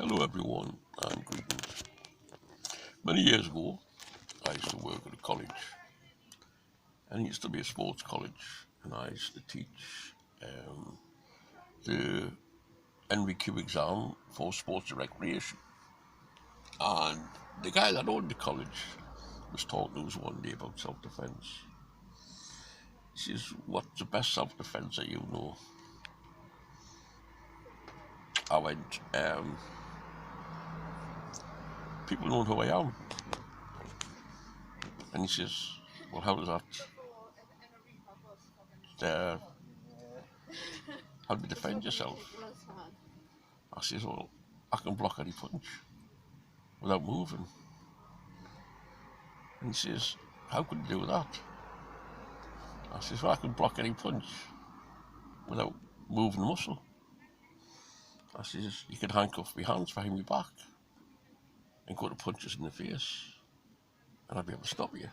Hello everyone and greetings. Many years ago, I used to work at a college, and it used to be a sports college, and I used to teach um, the NVQ exam for sports and recreation. And the guy that owned the college was talking to us one day about self-defense. He says, "What's the best self-defense that you know?" I went, "People know who I am." And he says, "Well, how does that, uh, how do you defend yourself?" I says, "Well, I can block any punch without moving." And he says, "How could you do that?" I says, "Well, I can block any punch without moving the muscle." I says, "You can handcuff my hands behind my back and go to punches in the face, and I'll be able to stop you."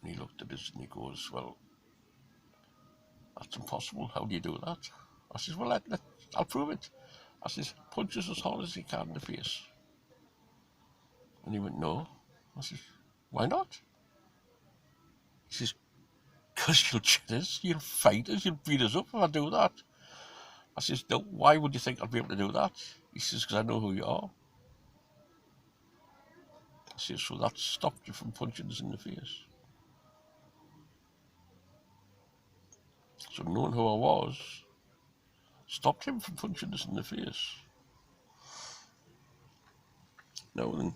And he looked at us and he goes, "Well, that's impossible. How do you do that?" I says, "Well, I'll prove it." I says, "Punch us as hard as you can in the face." And he went, "No." I says, "Why not?" He says, "Because you'll cheat us, you'll fight us, you'll beat us up if I do that." I says, "No, why would you think I'll be able to do that?" He says, "Because I know who you are." I says, "So that stopped you from punching us in the face." So knowing who I was stopped him from punching us in the face. Now then,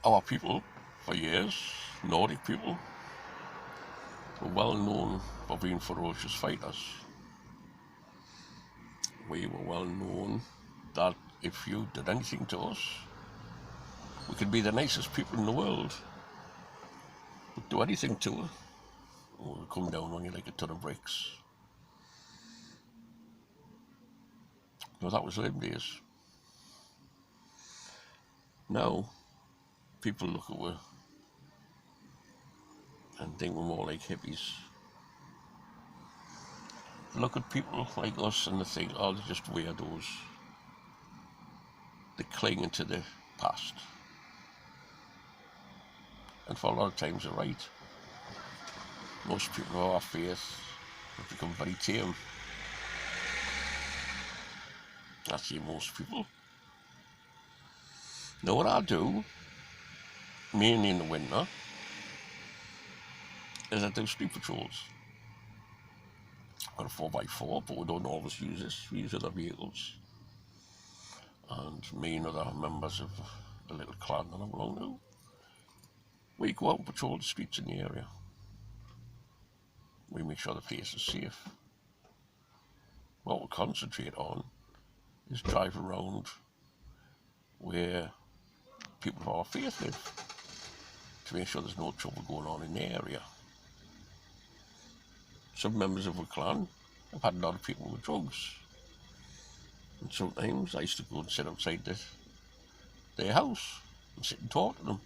our people, for years, Nordic people, were well known for being ferocious fighters. We were well known that if you did anything to us, we could be the nicest people in the world, but do anything to us, we'll come down on you like a ton of bricks. Now that was them days. Now, people look at us and think we're more like hippies. Look at people like us and they think, "Oh, they're just weirdos." They're clinging to the past. And for a lot of times they're right. Most people of our faith have become very tame. I say most people. Now what I do, mainly in the winter, is I do street patrols. I've got a 4x4, but we don't always use this. We use other vehicles. And me and other members of the little clan that I belong to, we go out and patrol the streets in the area. We make sure the place is safe. What we concentrate on is drive around where people of our faith live to make sure there's no trouble going on in the area. Some members of the clan have had a lot of people with drugs. And sometimes I used to go and sit outside their house and sit and talk to them.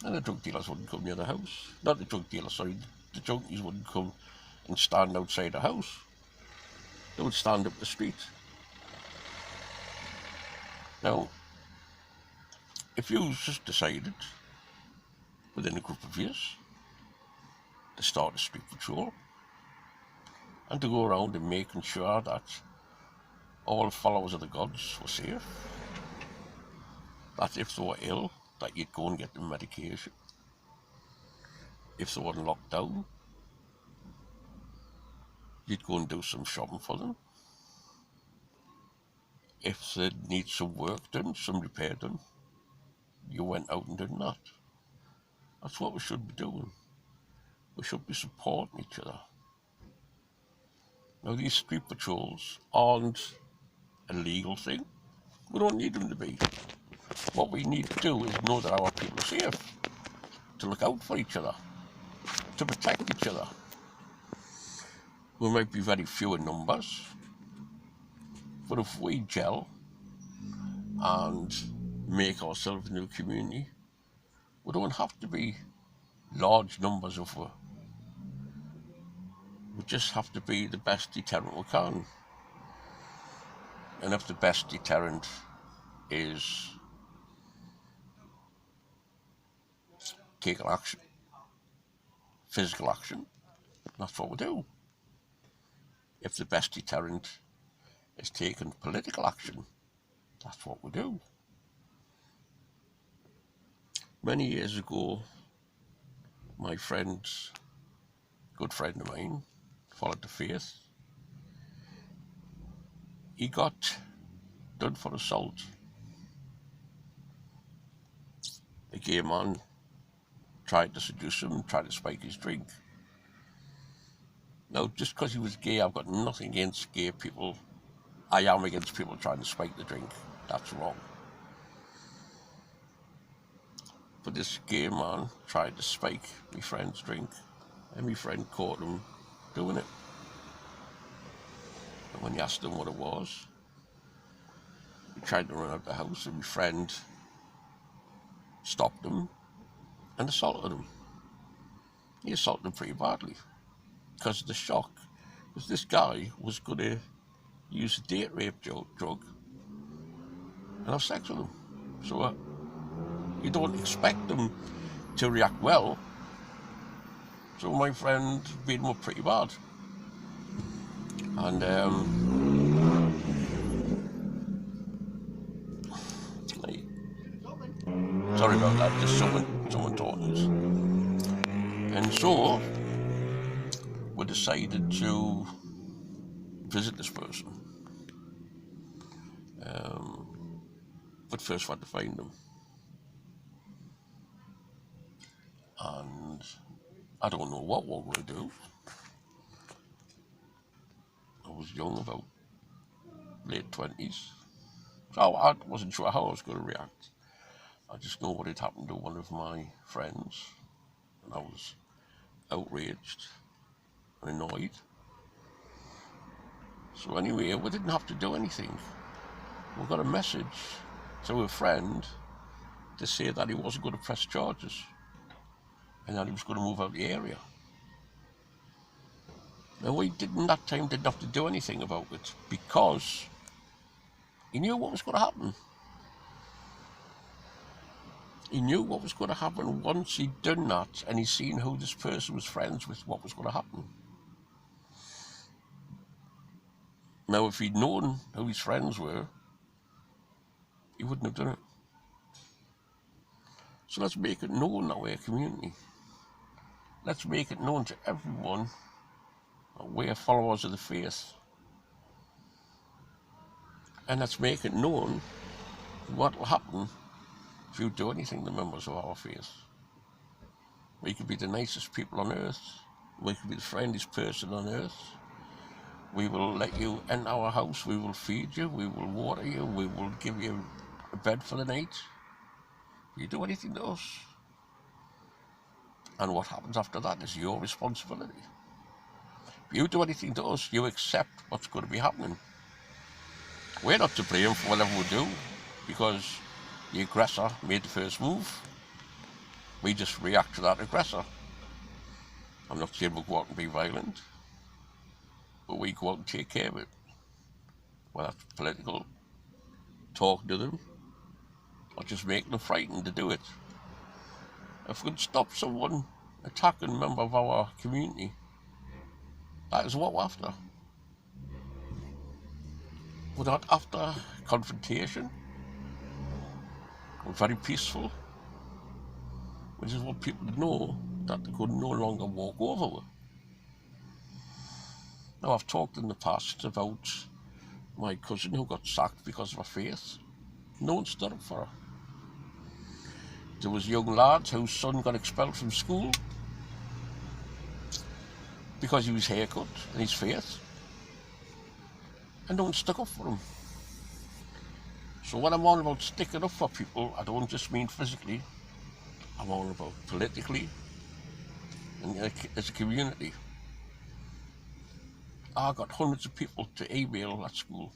And the drug dealers wouldn't come near the house. Not the drug dealers, sorry, the junkies wouldn't come and stand outside the house. They would stand up the street. Now, if you just decided within a group of years to start a street patrol and to go around and making sure that all followers of the gods were safe, that if they were ill, that you'd go and get them medication. If they were locked down, you'd go and do some shopping for them. If they need some work done, some repair done, you went out and did that. That's what we should be doing. We should be supporting each other. Now, these street patrols aren't a legal thing. We don't need them to be. What we need to do is know that our people are safe, to look out for each other, to protect each other. We might be very few in numbers, but if we gel and make ourselves into a community, we don't have to be large numbers of us. We just have to be the best deterrent we can. And if the best deterrent is taking action, physical action, that's what we do. If the best deterrent is taking political action, that's what we do. Many years ago, my friend, good friend of mine, followed the faith. He got done for assault. The gay man tried to seduce him, tried to spike his drink. Now, just because he was gay, I've got nothing against gay people. I am against people trying to spike the drink. That's wrong. But this gay man tried to spike my friend's drink, and my friend caught him doing it. And when he asked him what it was, he tried to run out of the house, and my friend stopped him and assaulted him. He assaulted him pretty badly because of the shock. Because this guy was going to use a date rape drug and have sex with him. So you don't expect them to react well. So my friend beat him up pretty bad. And sorry about that, just someone talking. And so we decided to visit this person. But first we had to find them. And I don't know what we're going to do. I was young, about late 20s. So I wasn't sure how I was going to react. I just know what had happened to one of my friends. And I was outraged and annoyed. So anyway, we didn't have to do anything. We got a message to a friend to say that he wasn't going to press charges and that he was going to move out of the area. Now we didn't have to do anything about it because he knew what was going to happen. He knew what was going to happen once he'd done that and he'd seen who this person was friends with, what was going to happen. Now, if he'd known who his friends were, he wouldn't have done it. So let's make it known in our community. Let's make it known to everyone that we're followers of the faith. And let's make it known what will happen if you do anything to members of our faith. We could be the nicest people on earth. We could be the friendliest person on earth. We will let you in our house. We will feed you. We will water you. We will give you a bed for the night. If you do anything to us, and what happens after that is your responsibility. If you do anything to us, you accept what's going to be happening. We're not to blame for whatever we do, because the aggressor made the first move. We just react to that aggressor. I'm not saying we'll go out and be violent, but we go out and take care of it. Whether it's political, talking to them, or just making them frightened to do it. If we can stop someone attacking a member of our community, that is what we're after. We're not after confrontation. We're very peaceful. We just want people to know that they could no longer walk over. Now, I've talked in the past about my cousin who got sacked because of her faith. No one stood up for her. There was a young lad whose son got expelled from school because he was haircut and his faith, and no one stuck up for him. So when I'm on about sticking up for people, I don't just mean physically, I'm on about politically and as a community. I got hundreds of people to email at school.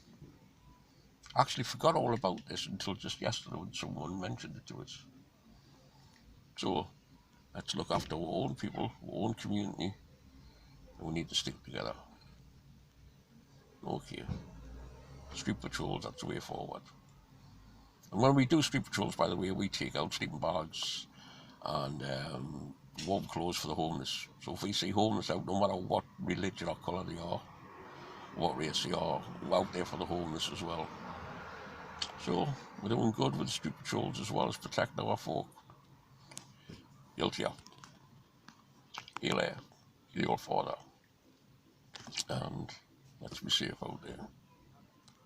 I actually forgot all about this until just yesterday when someone mentioned it to us. So let's look after our own people, our own community, and we need to stick together. Okay. Street patrols, that's the way forward. And when we do street patrols, by the way, we take out sleeping bags and warm clothes for the homeless. So if we see homeless out, no matter what religion or colour they are, what race they are, we're out there for the homeless as well. So we're doing good with the street patrols as well as protecting our folk. Guilty. Hail, the old father. And let's be safe out there.